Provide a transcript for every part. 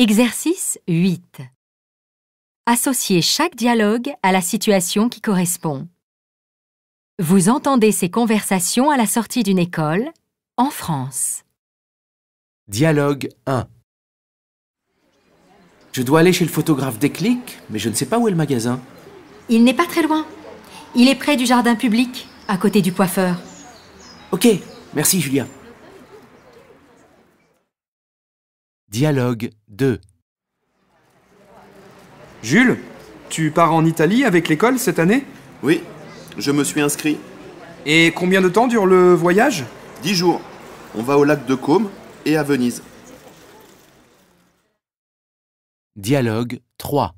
Exercice 8. Associez chaque dialogue à la situation qui correspond. Vous entendez ces conversations à la sortie d'une école, en France. Dialogue 1. Je dois aller chez le photographe Déclic, mais je ne sais pas où est le magasin. Il n'est pas très loin. Il est près du jardin public, à côté du coiffeur. Ok, merci Julia. Dialogue 2. Jules, tu pars en Italie avec l'école cette année? Oui, je me suis inscrit. Et combien de temps dure le voyage? 10 jours. On va au lac de Côme et à Venise. Dialogue 3.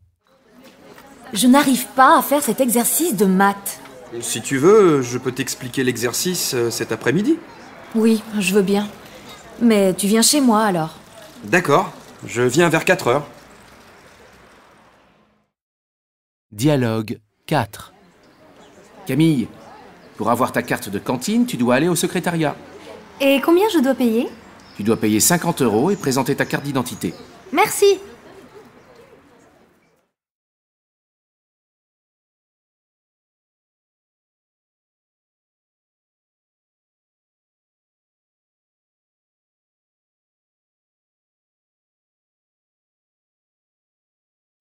Je n'arrive pas à faire cet exercice de maths. Si tu veux, je peux t'expliquer l'exercice cet après-midi. Oui, je veux bien. Mais tu viens chez moi alors. D'accord, je viens vers 4 heures. Dialogue 4. Camille, pour avoir ta carte de cantine, tu dois aller au secrétariat. Et combien je dois payer? Tu dois payer 50 € et présenter ta carte d'identité. Merci.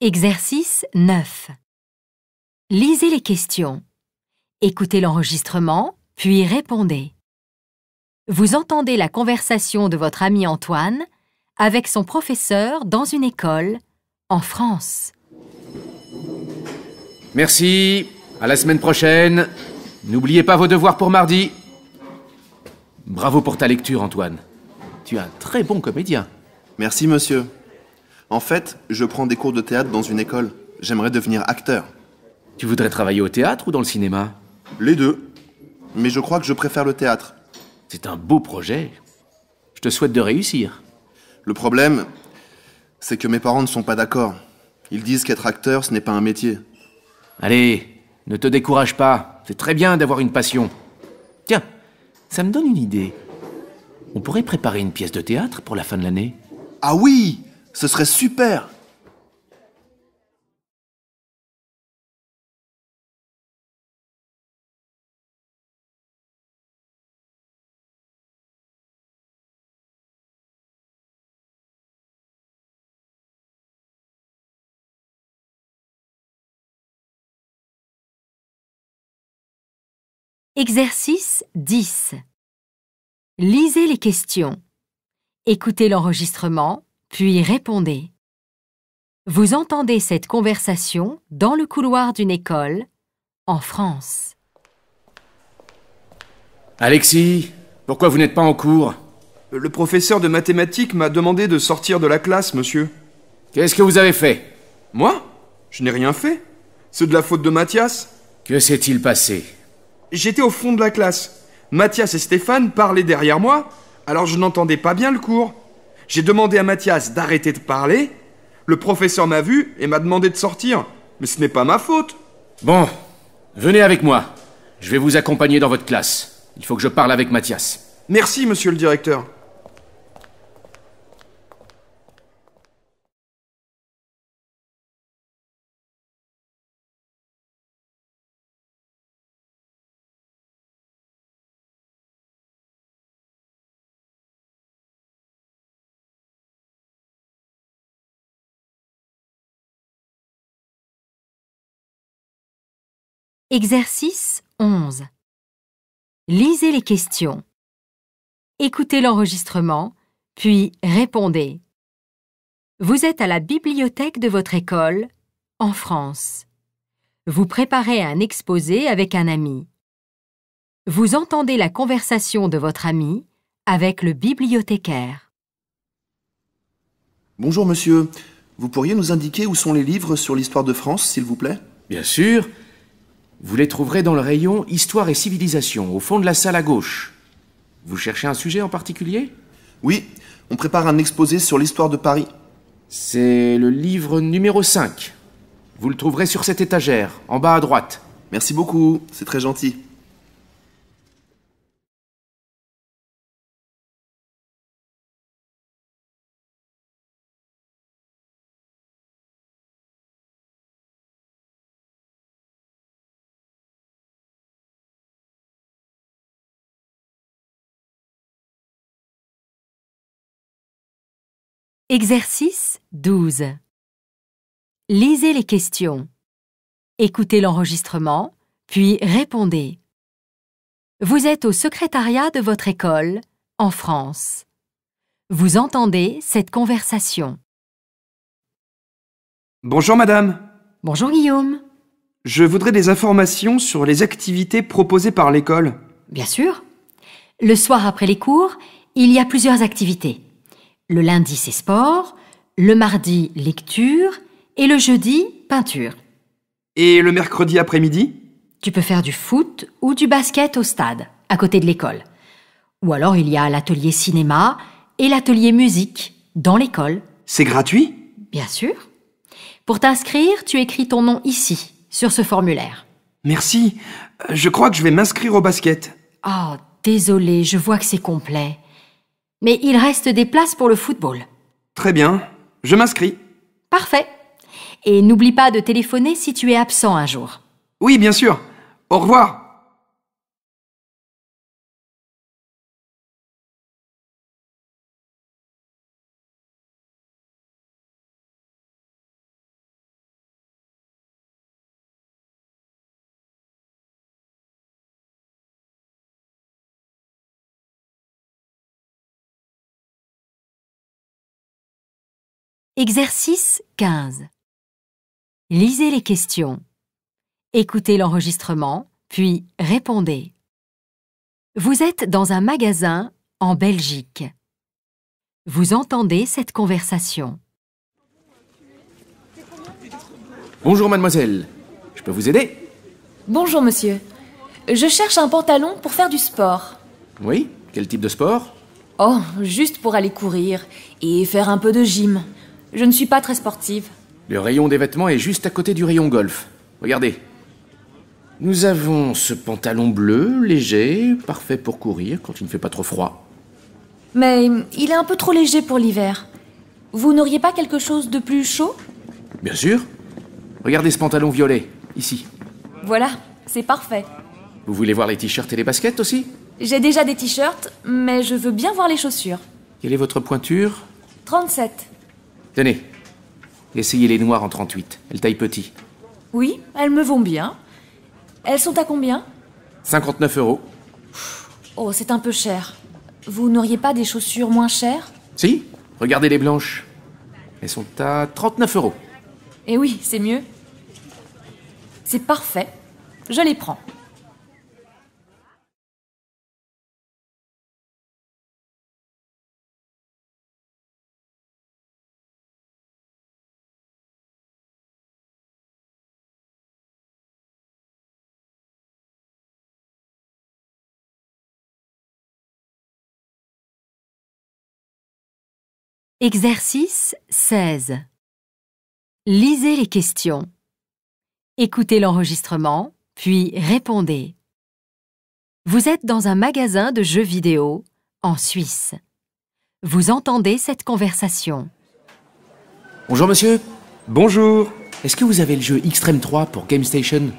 Exercice 9. Lisez les questions. Écoutez l'enregistrement, puis répondez. Vous entendez la conversation de votre ami Antoine avec son professeur dans une école en France. Merci, à la semaine prochaine. N'oubliez pas vos devoirs pour mardi. Bravo pour ta lecture, Antoine. Tu es un très bon comédien. Merci, monsieur. En fait, je prends des cours de théâtre dans une école. J'aimerais devenir acteur. Tu voudrais travailler au théâtre ou dans le cinéma? Les deux. Mais je crois que je préfère le théâtre. C'est un beau projet. Je te souhaite de réussir. Le problème, c'est que mes parents ne sont pas d'accord. Ils disent qu'être acteur, ce n'est pas un métier. Allez, ne te décourage pas. C'est très bien d'avoir une passion. Tiens, ça me donne une idée. On pourrait préparer une pièce de théâtre pour la fin de l'année. Ah oui! Ce serait super! Exercice 10. Lisez les questions. Écoutez l'enregistrement, puis répondez. Vous entendez cette conversation dans le couloir d'une école en France. Alexis, pourquoi vous n'êtes pas en cours? Le professeur de mathématiques m'a demandé de sortir de la classe, monsieur. Qu'est-ce que vous avez fait? Moi? Je n'ai rien fait. C'est de la faute de Mathias. Que s'est-il passé? J'étais au fond de la classe. Mathias et Stéphane parlaient derrière moi, alors je n'entendais pas bien le cours. J'ai demandé à Mathias d'arrêter de parler. Le professeur m'a vu et m'a demandé de sortir. Mais ce n'est pas ma faute. Bon, venez avec moi. Je vais vous accompagner dans votre classe. Il faut que je parle avec Mathias. Merci, monsieur le directeur. Exercice 11. Lisez les questions. Écoutez l'enregistrement, puis répondez. Vous êtes à la bibliothèque de votre école, en France. Vous préparez un exposé avec un ami. Vous entendez la conversation de votre ami avec le bibliothécaire. Bonjour, monsieur. Vous pourriez nous indiquer où sont les livres sur l'histoire de France, s'il vous plaît? Bien sûr. Vous les trouverez dans le rayon Histoire et civilisation, au fond de la salle à gauche. Vous cherchez un sujet en particulier? Oui, on prépare un exposé sur l'histoire de Paris. C'est le livre numéro 5. Vous le trouverez sur cette étagère, en bas à droite. Merci beaucoup, c'est très gentil. Exercice 12. Lisez les questions. Écoutez l'enregistrement, puis répondez. Vous êtes au secrétariat de votre école, en France. Vous entendez cette conversation. Bonjour madame. Bonjour Guillaume. Je voudrais des informations sur les activités proposées par l'école. Bien sûr. Le soir après les cours, il y a plusieurs activités. Le lundi, c'est sport, le mardi, lecture et le jeudi, peinture. Et le mercredi après-midi? Tu peux faire du foot ou du basket au stade, à côté de l'école. Ou alors il y a l'atelier cinéma et l'atelier musique, dans l'école. C'est gratuit? Bien sûr. Pour t'inscrire, tu écris ton nom ici, sur ce formulaire. Merci. Je crois que je vais m'inscrire au basket. Oh, désolé, je vois que c'est complet. Mais il reste des places pour le football. Très bien. Je m'inscris. Parfait. Et n'oublie pas de téléphoner si tu es absent un jour. Oui, bien sûr. Au revoir. Exercice 15. Lisez les questions. Écoutez l'enregistrement, puis répondez. Vous êtes dans un magasin en Belgique. Vous entendez cette conversation. Bonjour mademoiselle. Je peux vous aider? Bonjour monsieur. Je cherche un pantalon pour faire du sport. Oui? Quel type de sport? Oh, juste pour aller courir et faire un peu de gym. Je ne suis pas très sportive. Le rayon des vêtements est juste à côté du rayon golf. Regardez. Nous avons ce pantalon bleu, léger, parfait pour courir quand il ne fait pas trop froid. Mais il est un peu trop léger pour l'hiver. Vous n'auriez pas quelque chose de plus chaud? Bien sûr. Regardez ce pantalon violet, ici. Voilà, c'est parfait. Vous voulez voir les t-shirts et les baskets aussi? J'ai déjà des t-shirts, mais je veux bien voir les chaussures. Quelle est votre pointure? 37. Tenez. Essayez les noires en 38. Elles taillent petit. Oui, elles me vont bien. Elles sont à combien? 59 €. Oh, c'est un peu cher. Vous n'auriez pas des chaussures moins chères? Si, regardez les blanches. Elles sont à 39 €. Eh oui, c'est mieux. C'est parfait. Je les prends. Exercice 16. Lisez les questions. Écoutez l'enregistrement, puis répondez. Vous êtes dans un magasin de jeux vidéo en Suisse. Vous entendez cette conversation. Bonjour monsieur. Bonjour. Est-ce que vous avez le jeu Extreme 3 pour Game Station?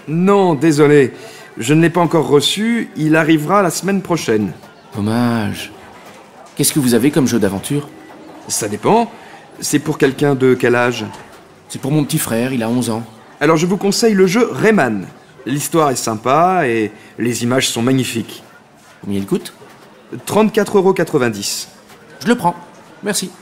Non, désolé. Je ne l'ai pas encore reçu. Il arrivera la semaine prochaine. Dommage. Qu'est-ce que vous avez comme jeu d'aventure? Ça dépend. C'est pour quelqu'un de quel âge? C'est pour mon petit frère, il a 11 ans. Alors je vous conseille le jeu Rayman. L'histoire est sympa et les images sont magnifiques. Combien il coûte? 34,90 €. Je le prends. Merci.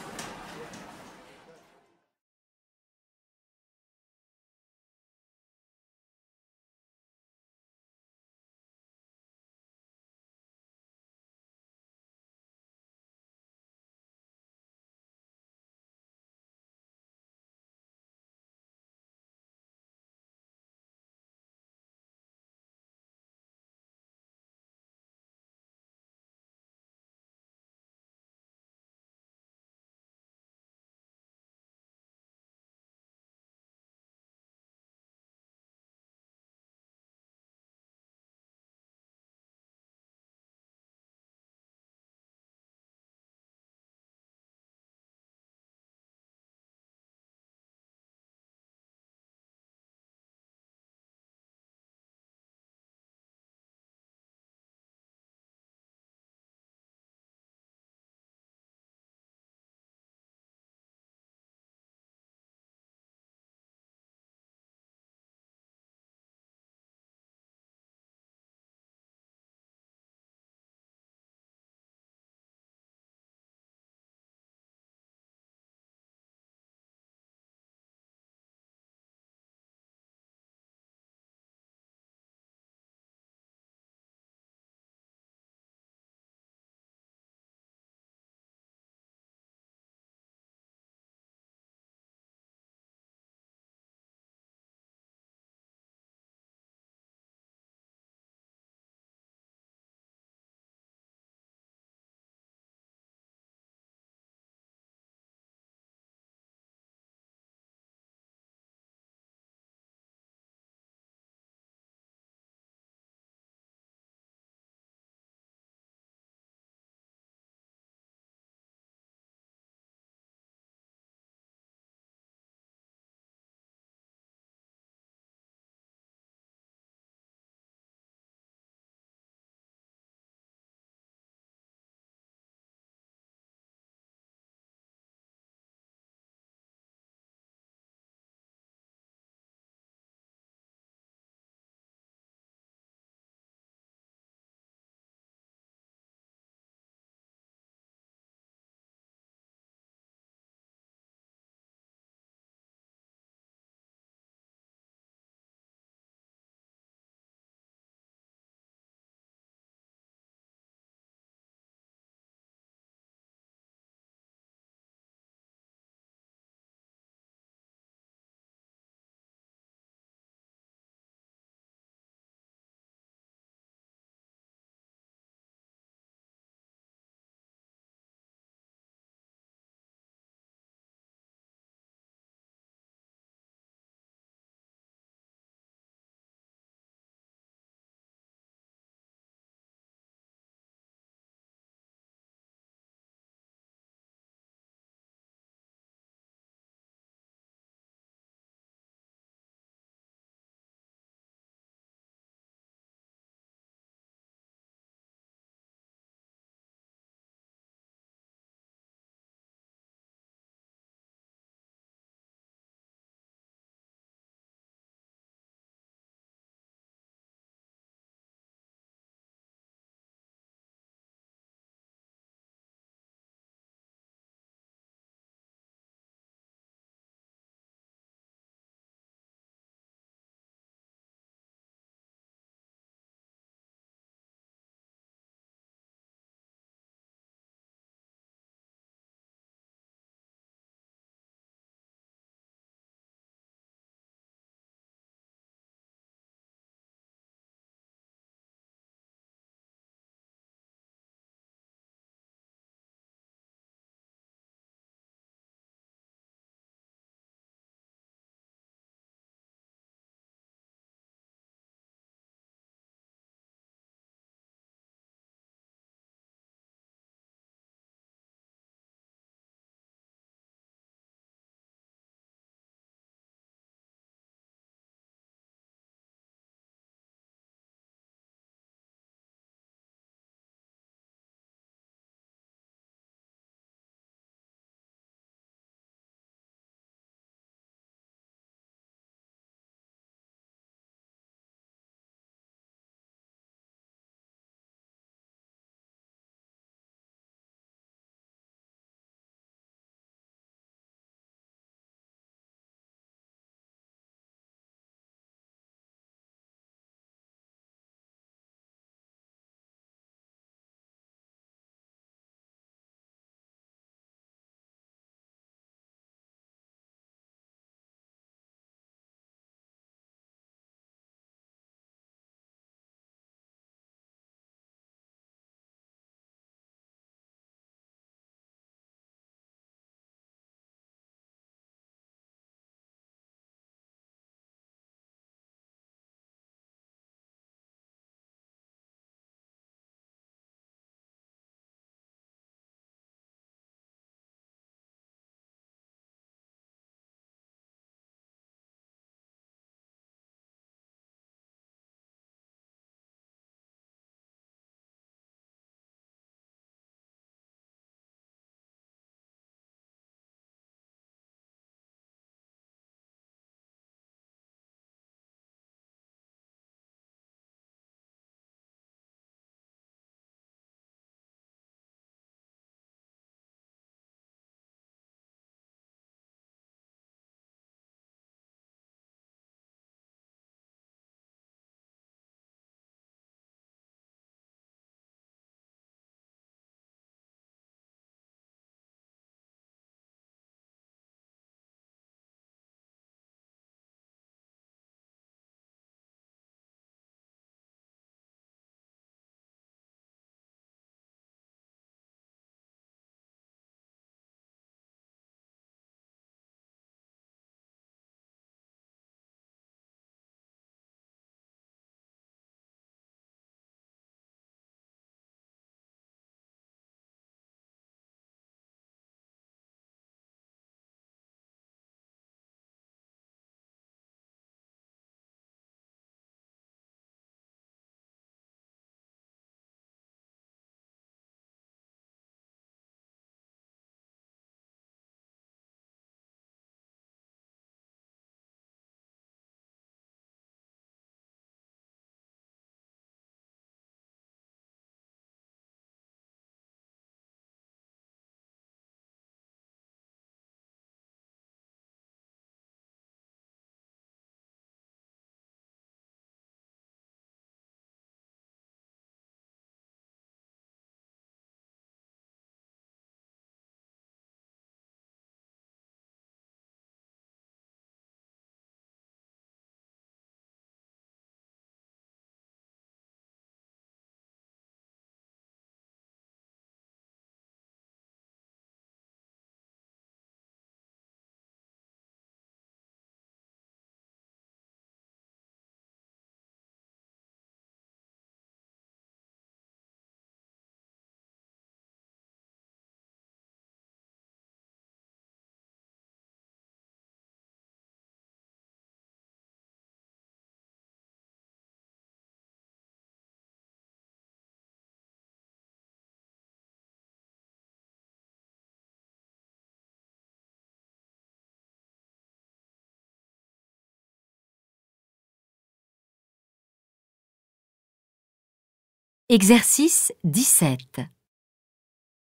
Exercice 17.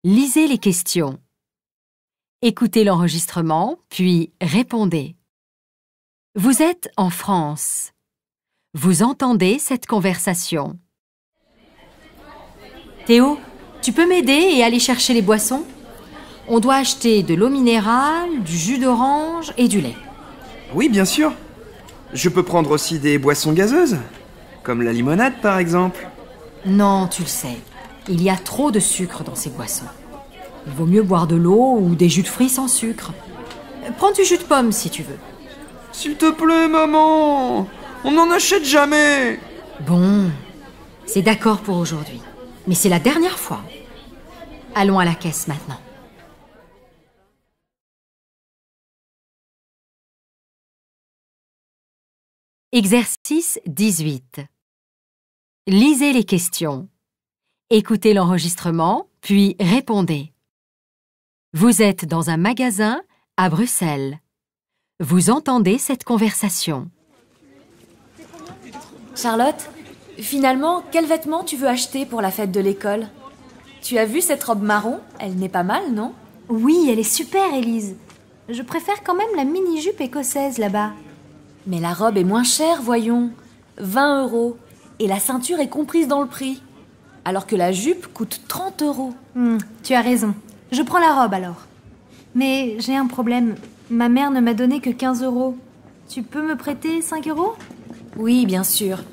Lisez les questions. Écoutez l'enregistrement, puis répondez. Vous êtes en France. Vous entendez cette conversation. Théo, tu peux m'aider et aller chercher les boissons? On doit acheter de l'eau minérale, du jus d'orange et du lait. Oui, bien sûr. Je peux prendre aussi des boissons gazeuses, comme la limonade par exemple. Non, tu le sais, il y a trop de sucre dans ces boissons. Il vaut mieux boire de l'eau ou des jus de fruits sans sucre. Prends du jus de pomme si tu veux. S'il te plaît, maman, on n'en achète jamais. Bon, c'est d'accord pour aujourd'hui, mais c'est la dernière fois. Allons à la caisse maintenant. Exercice 18. Lisez les questions. Écoutez l'enregistrement, puis répondez. Vous êtes dans un magasin à Bruxelles. Vous entendez cette conversation. Charlotte, finalement, quel vêtement tu veux acheter pour la fête de l'école? Tu as vu cette robe marron? Elle n'est pas mal, non? Oui, elle est super, Élise. Je préfère quand même la mini-jupe écossaise là-bas. Mais la robe est moins chère, voyons. 20 €. Et la ceinture est comprise dans le prix. Alors que la jupe coûte 30 €. Tu as raison. Je prends la robe alors. Mais j'ai un problème. Ma mère ne m'a donné que 15 €. Tu peux me prêter 5 €? Oui, bien sûr.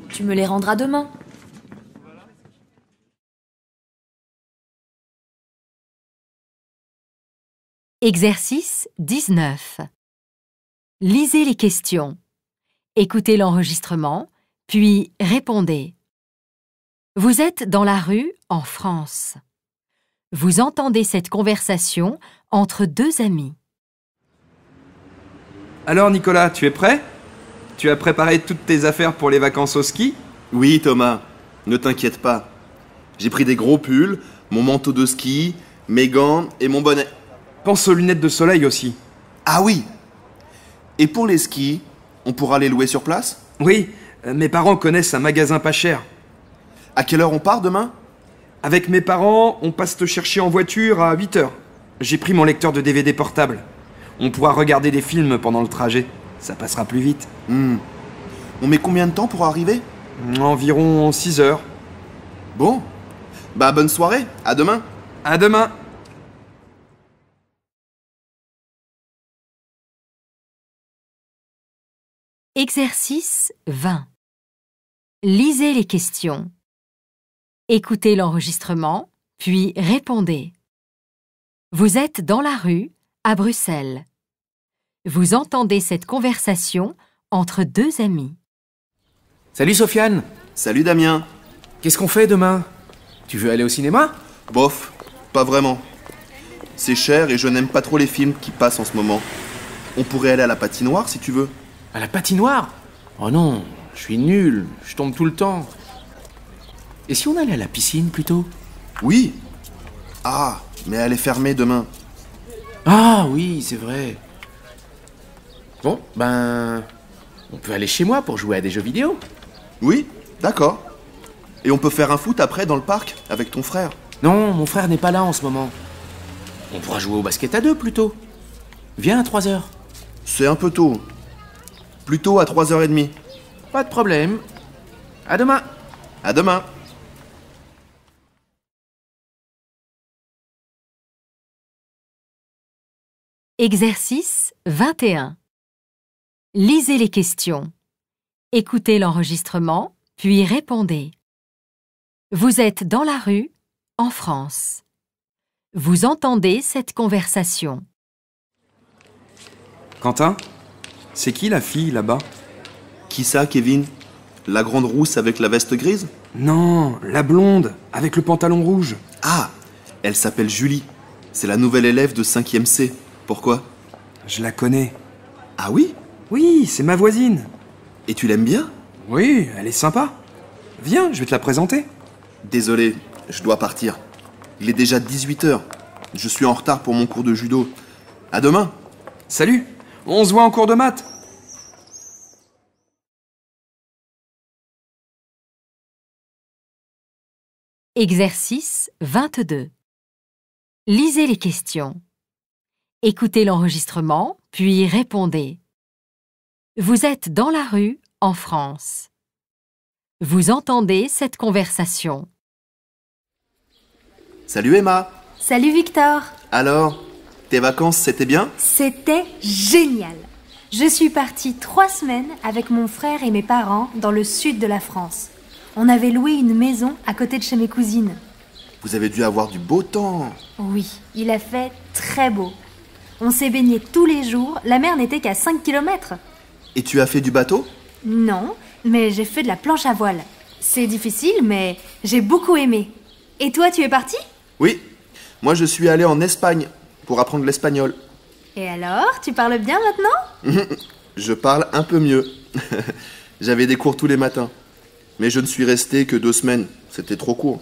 Tu me les rendras demain. Exercice 19. Lisez les questions. Écoutez l'enregistrement, puis répondez. Vous êtes dans la rue en France. Vous entendez cette conversation entre deux amis. Alors Nicolas, tu es prêt? Tu as préparé toutes tes affaires pour les vacances au ski? Oui, Thomas, ne t'inquiète pas. J'ai pris des gros pulls, mon manteau de ski, mes gants et mon bonnet. Pense aux lunettes de soleil aussi. Ah oui! Et pour les skis, on pourra les louer sur place? Oui, mes parents connaissent un magasin pas cher. À quelle heure on part demain? Avec mes parents, on passe te chercher en voiture à 8 h. J'ai pris mon lecteur de DVD portable. On pourra regarder des films pendant le trajet. Ça passera plus vite. On met combien de temps pour arriver? Environ 6 heures. Bon, bah bonne soirée, à demain. À demain. Exercice 20. Lisez les questions. Écoutez l'enregistrement, puis répondez. Vous êtes dans la rue à Bruxelles. Vous entendez cette conversation entre deux amis. Salut Sofiane. Salut Damien. Qu'est-ce qu'on fait demain? Tu veux aller au cinéma? Bof, pas vraiment. C'est cher et je n'aime pas trop les films qui passent en ce moment. On pourrait aller à la patinoire si tu veux. À la patinoire? Oh non, je suis nul, je tombe tout le temps. Et si on allait à la piscine plutôt? Oui. Ah, mais elle est fermée demain. Ah oui, c'est vrai. Bon, ben... on peut aller chez moi pour jouer à des jeux vidéo. Oui, d'accord. Et on peut faire un foot après dans le parc avec ton frère. Non, mon frère n'est pas là en ce moment. On pourra jouer au basket à deux plutôt. Viens à 3 h. C'est un peu tôt. Plutôt à 3h30. Pas de problème. À demain. À demain. Exercice 21. Lisez les questions. Écoutez l'enregistrement, puis répondez. Vous êtes dans la rue, en France. Vous entendez cette conversation. Quentin? C'est qui la fille là-bas? Qui ça, Kevin? La grande rousse avec la veste grise? Non, la blonde, avec le pantalon rouge. Ah, elle s'appelle Julie. C'est la nouvelle élève de 5e C. Pourquoi? Je la connais. Ah oui? Oui, c'est ma voisine. Et tu l'aimes bien? Oui, elle est sympa. Viens, je vais te la présenter. Désolé, je dois partir. Il est déjà 18h. Je suis en retard pour mon cours de judo. À demain. Salut, on se voit en cours de maths. Exercice 22. Lisez les questions. Écoutez l'enregistrement, puis répondez. Vous êtes dans la rue, en France. Vous entendez cette conversation. Salut Emma. Salut Victor. Alors, tes vacances, c'était bien? C'était génial. Je suis partie 3 semaines avec mon frère et mes parents dans le sud de la France. On avait loué une maison à côté de chez mes cousines. Vous avez dû avoir du beau temps. Oui, il a fait très beau. On s'est baigné tous les jours, la mer n'était qu'à 5 km. Et tu as fait du bateau? Non, mais j'ai fait de la planche à voile. C'est difficile, mais j'ai beaucoup aimé. Et toi, tu es parti? Oui, moi je suis allé en Espagne pour apprendre l'espagnol. Et alors, tu parles bien maintenant? Je parle un peu mieux. J'avais des cours tous les matins. Mais je ne suis resté que 2 semaines. C'était trop court.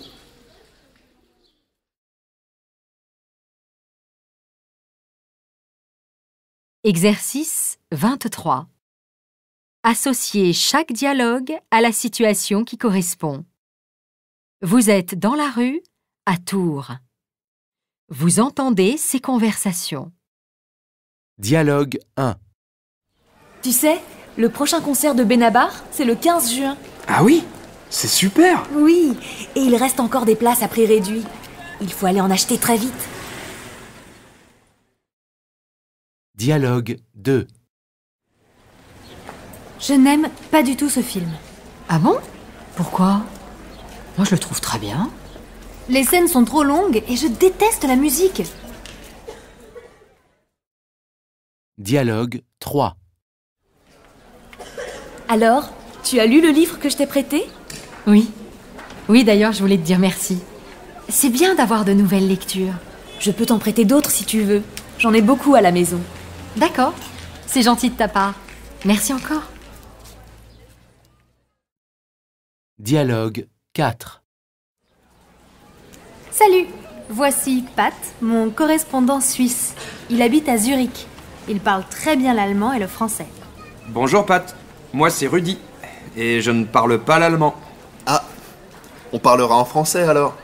Exercice 23. Associez chaque dialogue à la situation qui correspond. Vous êtes dans la rue, à Tours. Vous entendez ces conversations. Dialogue 1. Tu sais, le prochain concert de Benabar, c'est le 15 juin. Ah oui? C'est super! Oui, et il reste encore des places à prix réduit. Il faut aller en acheter très vite. Dialogue 2. Je n'aime pas du tout ce film. Ah bon? Pourquoi? Moi, je le trouve très bien. Les scènes sont trop longues et je déteste la musique. Dialogue 3. Alors, tu as lu le livre que je t'ai prêté? Oui. Oui, d'ailleurs, je voulais te dire merci. C'est bien d'avoir de nouvelles lectures. Je peux t'en prêter d'autres si tu veux. J'en ai beaucoup à la maison. D'accord. C'est gentil de ta part. Merci encore. Dialogue 4. Salut, voici Pat, mon correspondant suisse. Il habite à Zurich. Il parle très bien l'allemand et le français. Bonjour Pat, moi c'est Rudy. Et je ne parle pas l'allemand. Ah, on parlera en français alors.